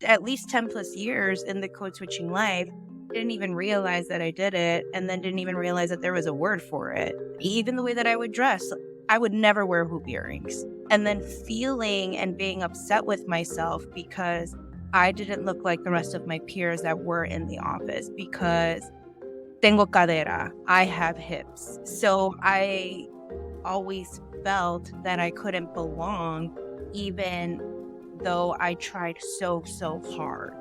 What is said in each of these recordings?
at least 10 plus years in the code switching life, didn't even realize that I did it, and then didn't even realize that there was a word for it. Even the way that I would dress, I would never wear hoop earrings. And then feeling and being upset with myself because I didn't look like the rest of my peers that were in the office because tengo cadera, I have hips. So I always felt that I couldn't belong, even though I tried so hard,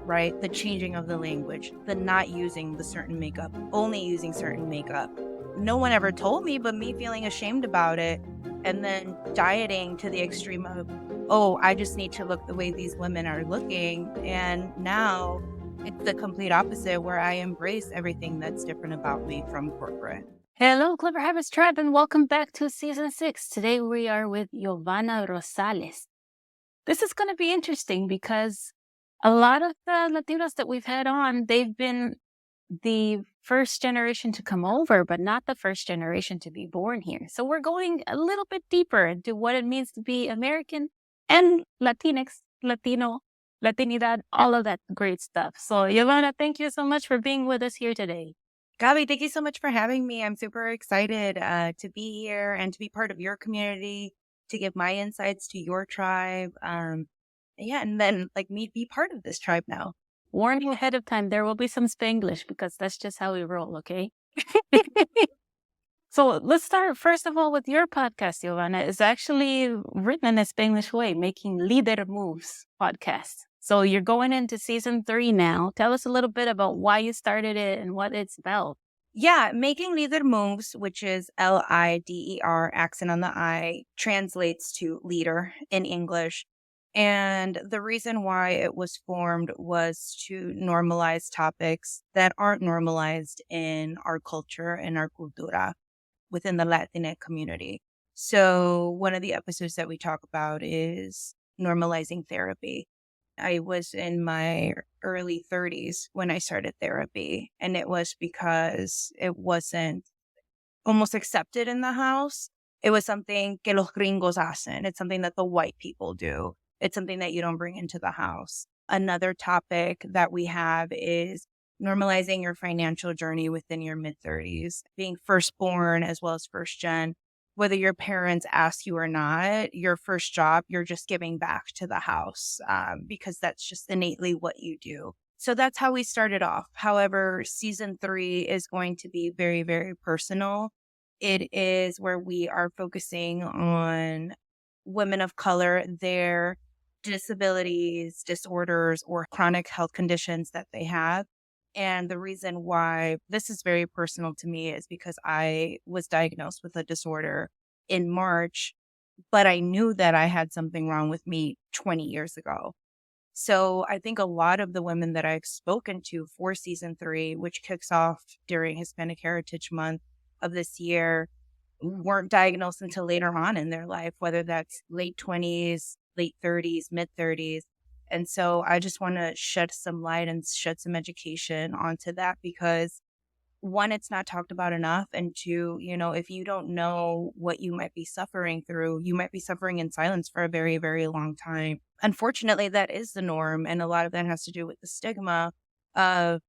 right? The changing of the language, the not using the certain makeup, only using certain makeup. No one ever told me, but me feeling ashamed about it. And then dieting to the extreme of, oh, I just need to look the way these women are looking. And now it's the complete opposite, where I embrace everything that's different about me from corporate. Hello, Clever Habits Tribe, and welcome back to Season 6. Today we are with Yovana Rosales. This is going to be interesting because a lot of the Latinos that we've had on, they've been the first generation to come over, but not the first generation to be born here. So we're going a little bit deeper into what it means to be American and Latinx, Latino, Latinidad, all of that great stuff. So Yovana, thank you so much for being with us here today. Gaby, thank you so much for having me. I'm super excited to be here and to be part of your community, to give my insights to your tribe. And then me be part of this tribe now. Warning ahead of time, there will be some Spanglish because that's just how we roll, okay? So let's start, first of all, with your podcast, Yovana. It's actually written in a Spanglish way, making Líder Moves podcast. So you're going into season 3 now. Tell us a little bit about why you started it and what it's about. Yeah, making Líder Moves, which is Lider, accent on the I, translates to leader in English. And the reason why it was formed was to normalize topics that aren't normalized in our culture and our cultura within the Latinx community. So one of the episodes that we talk about is normalizing therapy. I was in my early 30s when I started therapy, and it was because it wasn't almost accepted in the house. It was something que los gringos hacen. It's something that the white people do. It's something that you don't bring into the house. Another topic that we have is normalizing your financial journey within your mid-30s, being firstborn as well as first gen. Whether your parents ask you or not, your first job, you're just giving back to the house because that's just innately what you do. So that's how we started off. However, season 3 is going to be very, very personal. It is where we are focusing on women of color, their disabilities, disorders, or chronic health conditions that they have. And the reason why this is very personal to me is because I was diagnosed with a disorder in March, but I knew that I had something wrong with me 20 years ago. So I think a lot of the women that I've spoken to for season 3, which kicks off during Hispanic Heritage Month of this year, weren't diagnosed until later on in their life, whether that's late 20s, late 30s, mid 30s. And so I just want to shed some light and shed some education onto that because, one, it's not talked about enough. And two, if you don't know what you might be suffering through, you might be suffering in silence for a very, very long time. Unfortunately, that is the norm. And a lot of that has to do with the stigma of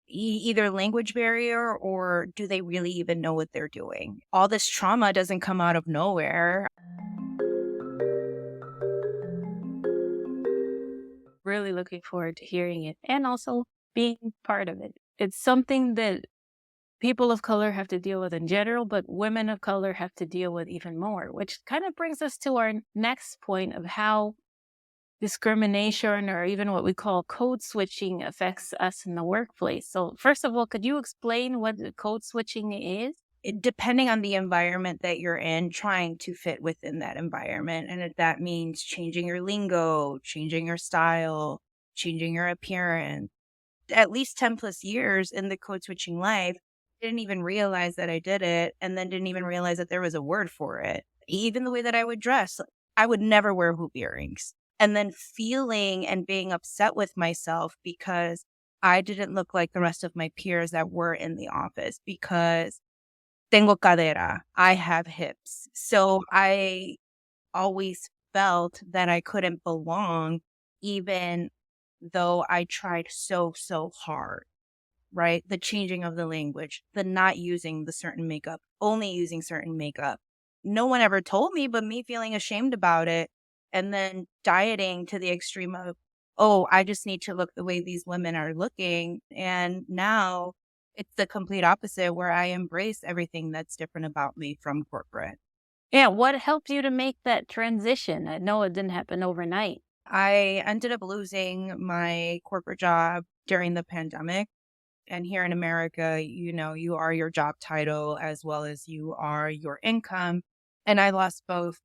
either language barrier or do they really even know what they're doing? All this trauma doesn't come out of nowhere. Really looking forward to hearing it and also being part of it. It's something that people of color have to deal with in general, but women of color have to deal with even more, which kind of brings us to our next point of how discrimination or even what we call code switching affects us in the workplace. So first of all, could you explain what code switching is? Depending on the environment that you're in, trying to fit within that environment. And if that means changing your lingo, changing your style, changing your appearance. At least 10 plus years in the code switching life, didn't even realize that I did it, and then didn't even realize that there was a word for it. Even the way that I would dress, I would never wear hoop earrings. And then feeling and being upset with myself because I didn't look like the rest of my peers that were in the office because tengo cadera, I have hips. So I always felt that I couldn't belong, even though I tried so, so hard, right? The changing of the language, the not using the certain makeup, only using certain makeup. No one ever told me, but me feeling ashamed about it. And then dieting to the extreme of, oh, I just need to look the way these women are looking. And now it's the complete opposite where I embrace everything that's different about me from corporate. Yeah, what helped you to make that transition? I know it didn't happen overnight. I ended up losing my corporate job during the pandemic. And here in America, you are your job title as well as you are your income. And I lost both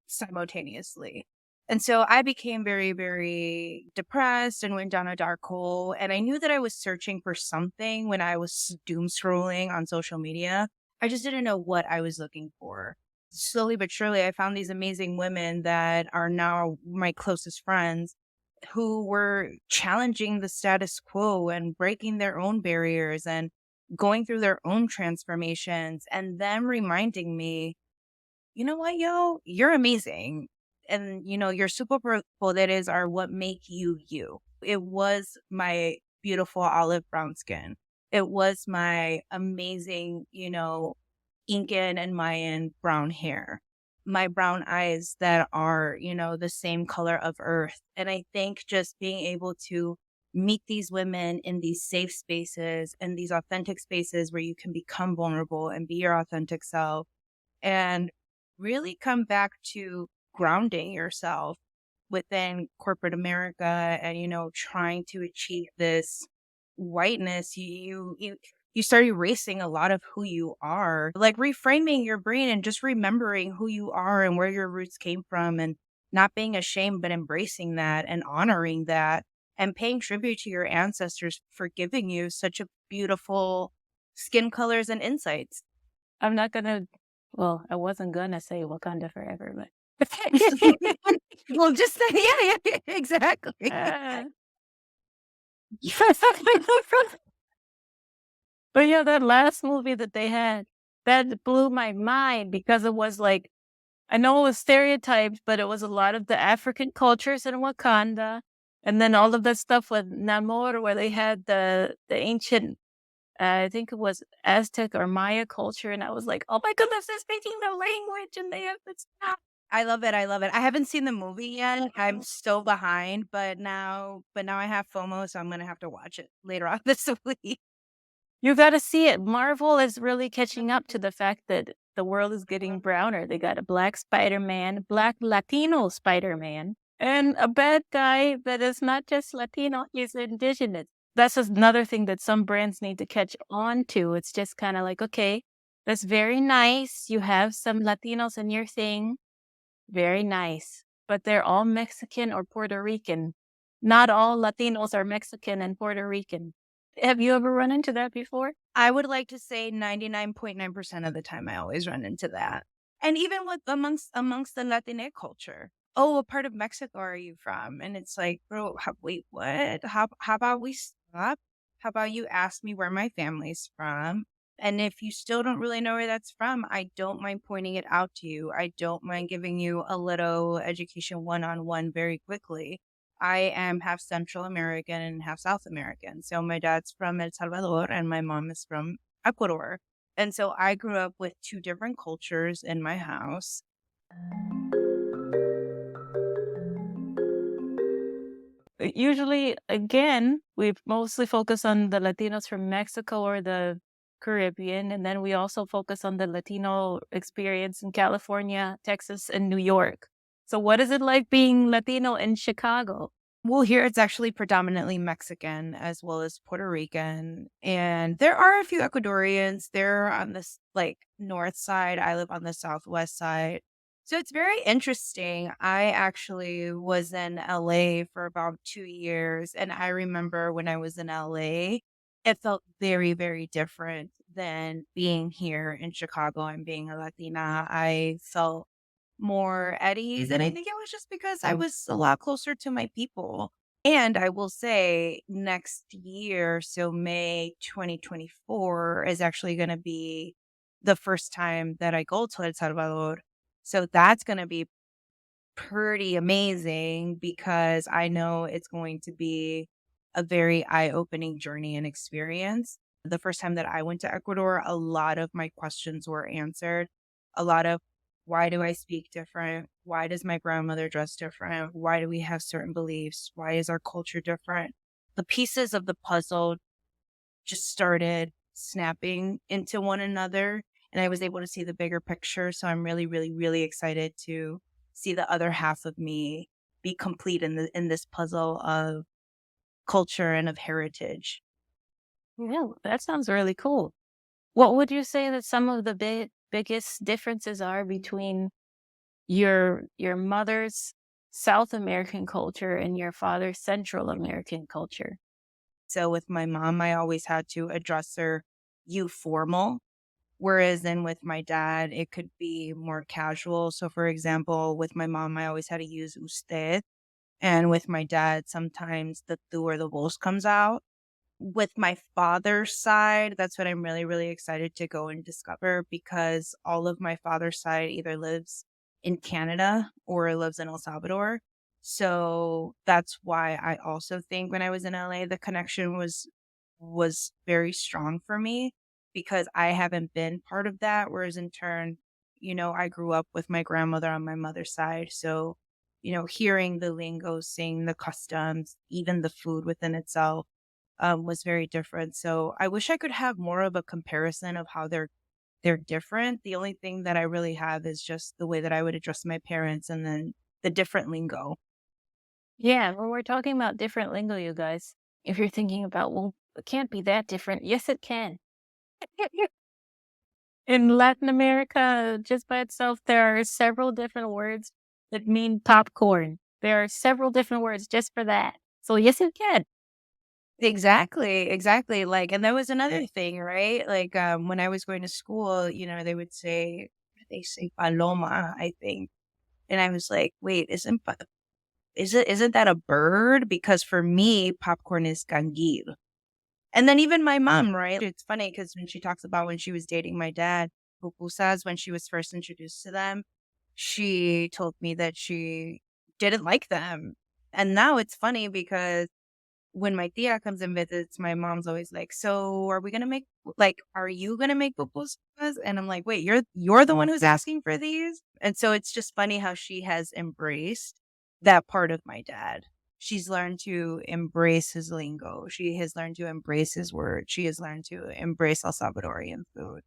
simultaneously. And so I became very, very depressed and went down a dark hole. And I knew that I was searching for something when I was doom scrolling on social media. I just didn't know what I was looking for. Slowly but surely, I found these amazing women that are now my closest friends who were challenging the status quo and breaking their own barriers and going through their own transformations and them reminding me, you know what, yo, you're amazing. And, your superpoderes are what make you you. It was my beautiful olive brown skin. It was my amazing, Incan and Mayan brown hair, my brown eyes that are, the same color of earth. And I think just being able to meet these women in these safe spaces and these authentic spaces where you can become vulnerable and be your authentic self and really come back to grounding yourself within corporate America and, trying to achieve this whiteness, you start erasing a lot of who you are, like reframing your brain and just remembering who you are and where your roots came from and not being ashamed, but embracing that and honoring that and paying tribute to your ancestors for giving you such a beautiful skin colors and insights. I'm not gonna well, I wasn't gonna say Wakanda forever, but Well, just say, yeah, yeah, exactly. uh, but yeah, that last movie that they had, that blew my mind because it was like I know it was stereotyped, but it was a lot of the African cultures in Wakanda, and then all of that stuff with Namor, where they had the ancient, I think it was Aztec or Maya culture, and I was like, oh my goodness, they're speaking the language, and they have this stuff. I love it. I love it. I haven't seen the movie yet. I'm so behind, but now I have FOMO, so I'm gonna have to watch it later on this week. You got to see it. Marvel is really catching up to the fact that the world is getting browner. They got a black Spider-Man, black Latino Spider-Man, and a bad guy that is not just Latino, he's indigenous. That's another thing that some brands need to catch on to. It's just kind of like, okay, that's very nice. You have some Latinos in your thing. Very nice. But they're all Mexican or Puerto Rican. Not all Latinos are Mexican and Puerto Rican. Have you ever run into that before? I would like to say 99.9% of the time I always run into that. And even with amongst the Latinx culture. Oh, what part of Mexico are you from? And it's like, bro, wait, what? How about we stop? How about you ask me where my family's from? And if you still don't really know where that's from, I don't mind pointing it out to you. I don't mind giving you a little education one-on-one very quickly. I am half Central American and half South American. So my dad's from El Salvador and my mom is from Ecuador. And so I grew up with two different cultures in my house. Usually, again, we mostly focus on the Latinos from Mexico or the Caribbean, and then we also focus on the Latino experience in California, Texas, and New York. So, what is it like being Latino in Chicago? Well, here it's actually predominantly Mexican as well as Puerto Rican. And there are a few Ecuadorians. They're on this like north side. I live on the southwest side. So it's very interesting. I actually was in LA for about 2 years. And I remember when I was in LA, it felt very, very different than being here in Chicago and being a Latina. I felt more at ease. And I think it was just because I was a lot closer to my people. And I will say next year, so May 2024, is actually going to be the first time that I go to El Salvador. So that's going to be pretty amazing because I know it's going to be a very eye-opening journey and experience. The first time that I went to Ecuador, a lot of my questions were answered. A lot of why do I speak different? Why does my grandmother dress different? Why do we have certain beliefs? Why is our culture different? The pieces of the puzzle just started snapping into one another, and I was able to see the bigger picture. So I'm really, really, really excited to see the other half of me be complete in this puzzle of culture and of heritage. Yeah, that sounds really cool. What would you say that some of the biggest differences are between your mother's South American culture and your father's Central American culture? So with my mom, I always had to address her you formal. Whereas then with my dad, it could be more casual. So for example, with my mom, I always had to use usted. And with my dad, sometimes the tú or the vos comes out. With my father's side, that's what I'm really, really excited to go and discover because all of my father's side either lives in Canada or lives in El Salvador. So that's why I also think when I was in LA, the connection was very strong for me because I haven't been part of that. Whereas in turn, I grew up with my grandmother on my mother's side. So, hearing the lingo, seeing the customs, even the food within itself was very different. So I wish I could have more of a comparison of how they're different. The only thing that I really have is just the way that I would address my parents and then the different lingo. Yeah, when we're talking about different lingo, you guys, if you're thinking about, well, it can't be that different. Yes, it can. In Latin America, just by itself, there are several different words that mean popcorn. There are several different words just for that. So yes, it can. Exactly, exactly. Like, and there was another thing, right? Like, when I was going to school, they would say, they say paloma, I think. And I was like, wait, isn't that a bird? Because for me, popcorn is canguil. And then even my mom, right? It's funny because when she talks about when she was dating my dad, pupusas, when she was first introduced to them, she told me that she didn't like them. And now it's funny because when my tia comes and visits, my mom's always like, "So are we gonna make are you gonna make pupusas?" And I'm like, "Wait, you're the one who's asking for these?" And so it's just funny how she has embraced that part of my dad. She's learned to embrace his lingo. She has learned to embrace his words. She has learned to embrace El Salvadorian food.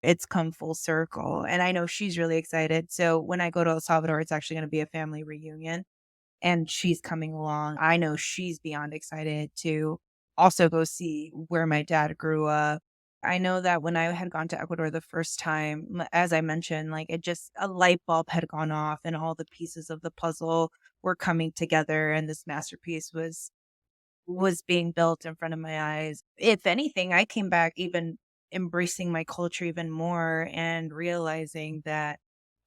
It's come full circle, and I know she's really excited. So when I go to El Salvador, it's actually gonna be a family reunion and she's coming along. I know she's beyond excited to also go see where my dad grew up. I know that when I had gone to Ecuador the first time, as I mentioned, like it just a light bulb had gone off and all the pieces of the puzzle were coming together and this masterpiece was being built in front of my eyes. If anything, I came back even embracing my culture even more and realizing that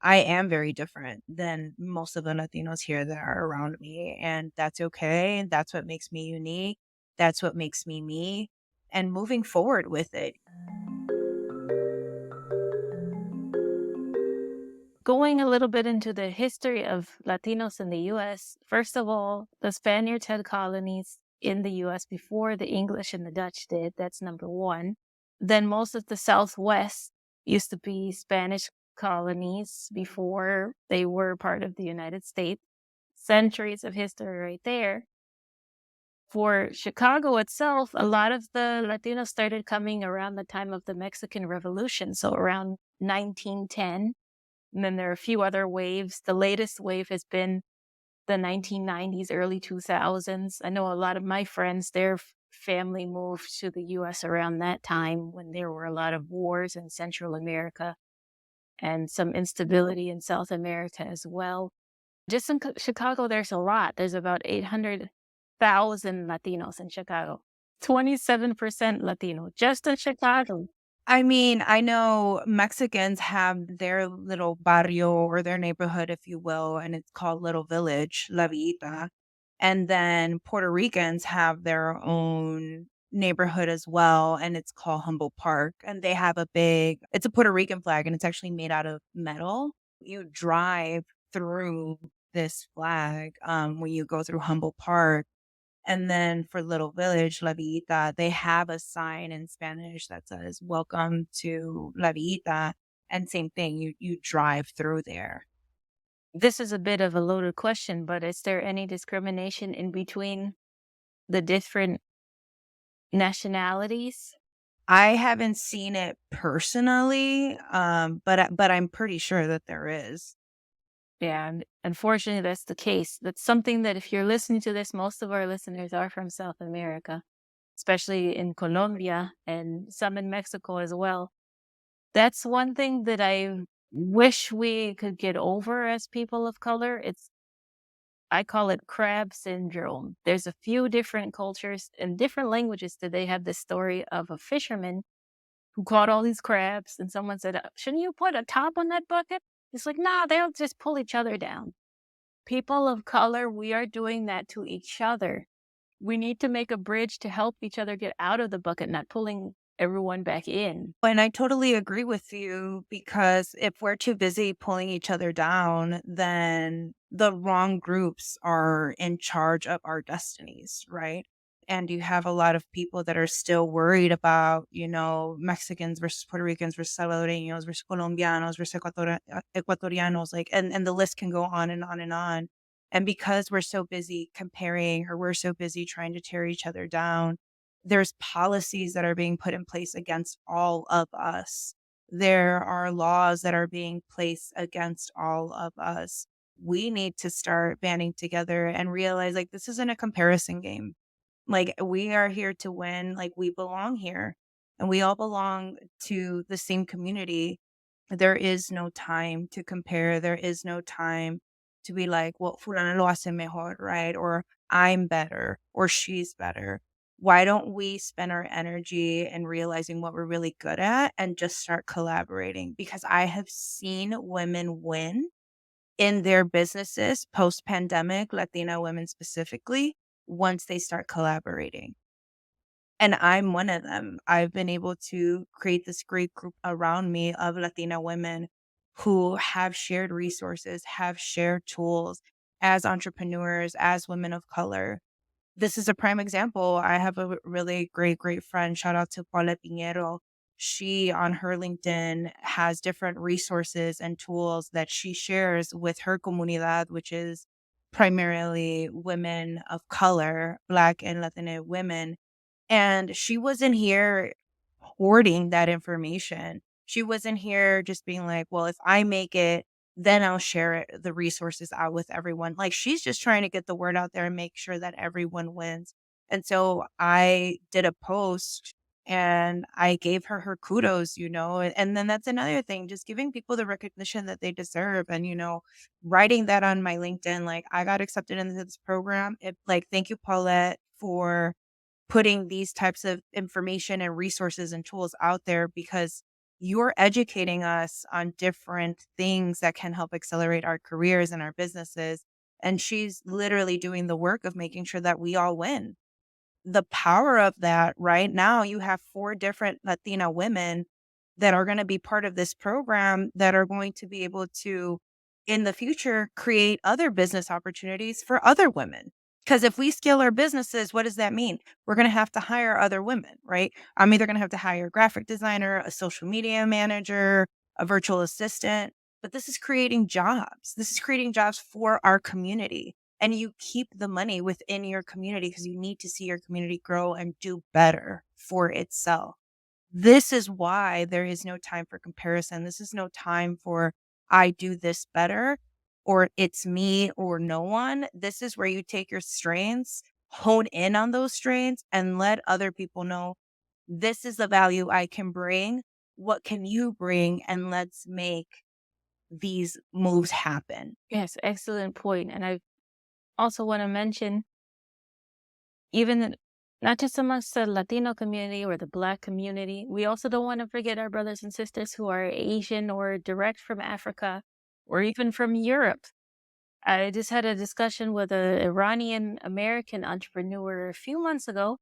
I am very different than most of the Latinos here that are around me. And that's okay. And that's what makes me unique. That's what makes me me. And moving forward with it. Going a little bit into the history of Latinos in the US, first of all, the Spaniards had colonies in the US before the English and the Dutch did. That's number one. Then most of the Southwest used to be Spanish colonies before they were part of the United States. Centuries of history right there. For Chicago itself, a lot of the Latinos started coming around the time of the Mexican Revolution, so around 1910. And then there are a few other waves. The latest wave has been the 1990s, early 2000s. I know a lot of my friends, their family moved to the US around that time when there were a lot of wars in Central America and some instability in South America as well. Just in Chicago, there's a lot. There's about 800,000 Latinos in Chicago, 27% Latino, just in Chicago. I mean, I know Mexicans have their little barrio or their neighborhood, if you will, and it's called Little Village, La Villita. And then Puerto Ricans have their own neighborhood as well, and it's called Humboldt Park. And they have it's a Puerto Rican flag, and it's actually made out of metal. You drive through this flag when you go through Humboldt Park. And then for Little Village, La Villita, they have a sign in Spanish that says "Welcome to La Villita," and same thing, you drive through there. This is a bit of a loaded question, but is there any discrimination in between the different nationalities? I haven't seen it personally, but I'm pretty sure that there is. Yeah, and unfortunately, that's the case. That's something that if you're listening to this, most of our listeners are from South America, especially in Colombia and some in Mexico as well. That's one thing that I wish we could get over as people of color. I call it crab syndrome. There's a few different cultures and different languages that they have this story of a fisherman who caught all these crabs, and someone said, "Shouldn't you put a top on that bucket?" It's like, "Nah, they'll just pull each other down." People of color, we are doing that to each other. We need to make a bridge to help each other get out of the bucket, not pulling everyone back in. And I totally agree with you because if we're too busy pulling each other down, then the wrong groups are in charge of our destinies, right? And you have a lot of people that are still worried about, Mexicans versus Puerto Ricans versus Salvadoreños versus Colombianos versus Ecuatorianos, like, and the list can go on and on and on. And because we're so busy comparing or we're so busy trying to tear each other down, there's policies that are being put in place against all of us. There are laws that are being placed against all of us. We need to start banding together and realize like this isn't a comparison game. Like we are here to win, like we belong here and we all belong to the same community. There is no time to compare. There is no time to be like, well, fulana lo hace mejor, right? Or I'm better or she's better. Why don't we spend our energy in realizing what we're really good at and just start collaborating? Because I have seen women win in their businesses post pandemic, Latina women specifically, once they start collaborating. And I'm one of them. I've been able to create this great group around me of Latina women who have shared resources, have shared tools as entrepreneurs, as women of color. This is a prime example. I have a really great friend. Shout out to Paula Pinheiro. She on her LinkedIn has different resources and tools that she shares with her comunidad, which is primarily women of color, Black and Latina women. And she wasn't here hoarding that information. She wasn't here just being like, well, if I make it, then I'll share the resources out with everyone. Like she's just trying to get the word out there and make sure that everyone wins. And so I did a post and I gave her kudos, and then that's another thing, just giving people the recognition that they deserve. And, writing that on my LinkedIn, like I got accepted into this program. Like, thank you, Paulette, for putting these types of information and resources and tools out there because you're educating us on different things that can help accelerate our careers and our businesses. And she's literally doing the work of making sure that we all win. The power of that right now, you have 4 different Latina women that are going to be part of this program that are going to be able to, in the future, create other business opportunities for other women. Because if we scale our businesses, what does that mean? We're going to have to hire other women, right? I'm either going to have to hire a graphic designer, a social media manager, a virtual assistant, but this is creating jobs. This is creating jobs for our community. And you keep the money within your community because you need to see your community grow and do better for itself. This is why there is no time for comparison. This is no time for I do this better or it's me or no one. This is where you take your strengths, hone in on those strengths, and let other people know this is the value I can bring. What can you bring? And let's make these moves happen. Yes, excellent point. And I also want to mention, even not just amongst the Latino community or the Black community, we also don't want to forget our brothers and sisters who are Asian or direct from Africa or even from Europe. I just had a discussion with an Iranian American entrepreneur a few months ago,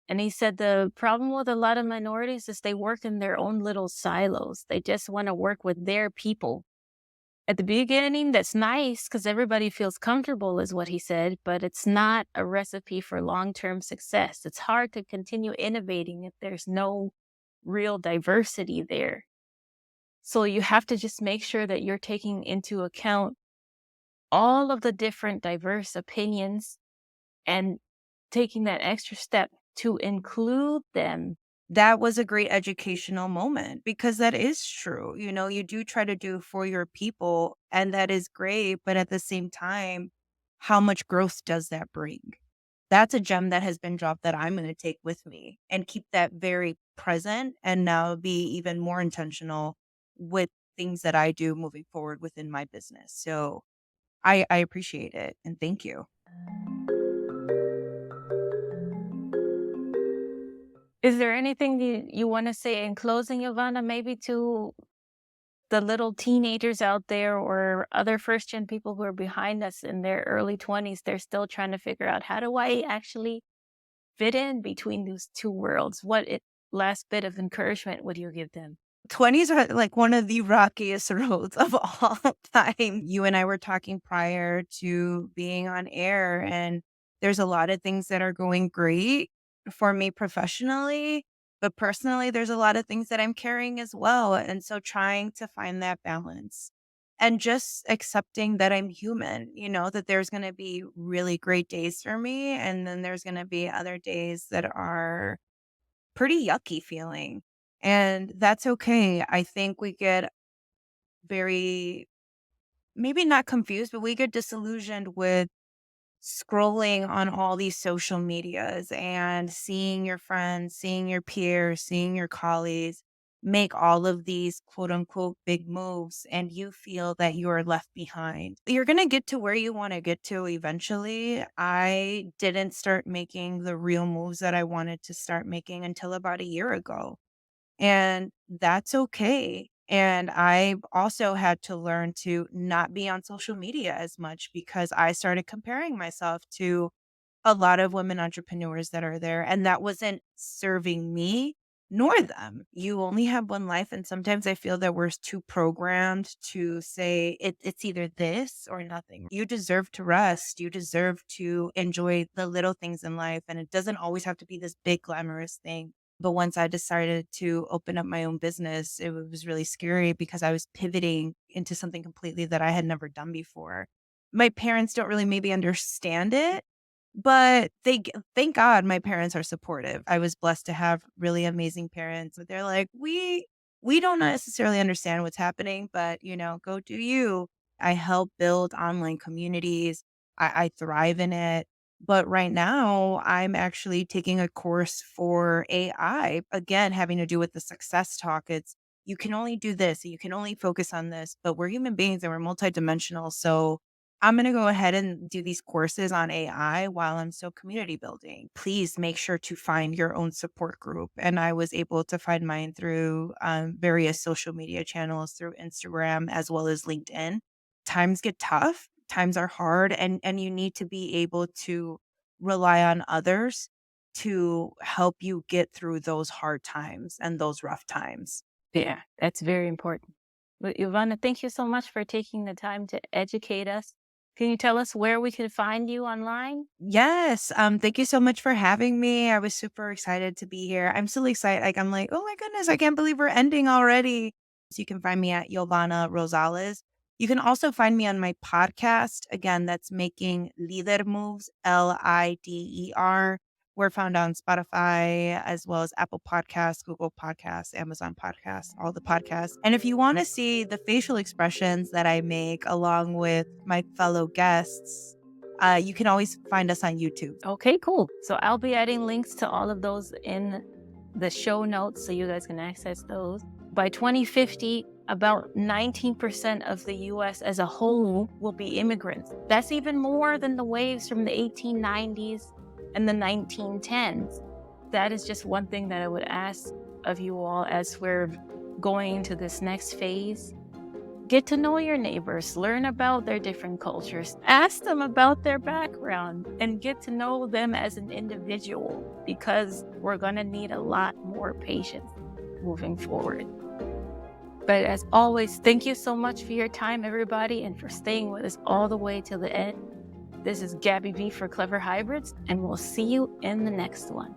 and he said the problem with a lot of minorities is they work in their own little silos. They just want to work with their people. At the beginning, that's nice because everybody feels comfortable, is what he said, but it's not a recipe for long-term success. It's hard to continue innovating if there's no real diversity there. So you have to just make sure that you're taking into account all of the different diverse opinions and taking that extra step to include them. That was a great educational moment because that is true. You do try to do for your people, and that is great. But at the same time, how much growth does that bring? That's a gem that has been dropped that I'm going to take with me and keep that very present and now be even more intentional with things that I do moving forward within my business. So I appreciate it and thank you. Is there anything you want to say in closing, Yovana, maybe to the little teenagers out there or other first gen people who are behind us in their early 20s? They're still trying to figure out, how do I actually fit in between those two worlds? Last bit of encouragement would you give them? 20s are like one of the rockiest roads of all time. You and I were talking prior to being on air, and there's a lot of things that are going great for me professionally, but personally, there's a lot of things that I'm carrying as well. And so trying to find that balance and just accepting that I'm human, that there's going to be really great days for me. And then there's going to be other days that are pretty yucky feeling. And that's okay. I think we get very, maybe not confused, but we get disillusioned with scrolling on all these social medias and seeing your friends, seeing your peers, seeing your colleagues make all of these quote unquote big moves, and you feel that you are left behind. You're going to get to where you want to get to eventually. I didn't start making the real moves that I wanted to start making until about a year ago. And that's okay. And I also had to learn to not be on social media as much because I started comparing myself to a lot of women entrepreneurs that are there. And that wasn't serving me nor them. You only have one life. And sometimes I feel that we're too programmed to say it's either this or nothing. You deserve to rest. You deserve to enjoy the little things in life. And it doesn't always have to be this big, glamorous thing. But once I decided to open up my own business, it was really scary because I was pivoting into something completely that I had never done before. My parents don't really maybe understand it, but thank God my parents are supportive. I was blessed to have really amazing parents, but they're like, we don't necessarily understand what's happening, but go do you. I help build online communities. I thrive in it. But right now, I'm actually taking a course for AI, again, having to do with the success talk. It's you can only do this, you can only focus on this, but we're human beings and we're multidimensional. So I'm going to go ahead and do these courses on AI while I'm still community building. Please make sure to find your own support group. And I was able to find mine through various social media channels, through Instagram as well as LinkedIn. Times get tough, times are hard, and you need to be able to rely on others to help you get through those hard times and those rough times. Yeah, that's very important. Well, Yovana, thank you so much for taking the time to educate us. Can you tell us where we can find you online? Yes. Thank you so much for having me. I was super excited to be here. I'm still excited. Like, I'm like, oh my goodness, I can't believe we're ending already. So you can find me at Yovana Rosales. You can also find me on my podcast. Again, that's Making Líder Moves, Lider. We're found on Spotify as well as Apple Podcasts, Google Podcasts, Amazon Podcasts, all the podcasts. And if you want to see the facial expressions that I make along with my fellow guests, you can always find us on YouTube. Okay, cool. So I'll be adding links to all of those in the show notes so you guys can access those. By 2050, about 19% of the US as a whole will be immigrants. That's even more than the waves from the 1890s and the 1910s. That is just one thing that I would ask of you all as we're going into this next phase. Get to know your neighbors, learn about their different cultures, ask them about their background, and get to know them as an individual, because we're going to need a lot more patience moving forward. But as always, thank you so much for your time, everybody, and for staying with us all the way till the end. This is GabyV for Clever Hybrids, and we'll see you in the next one.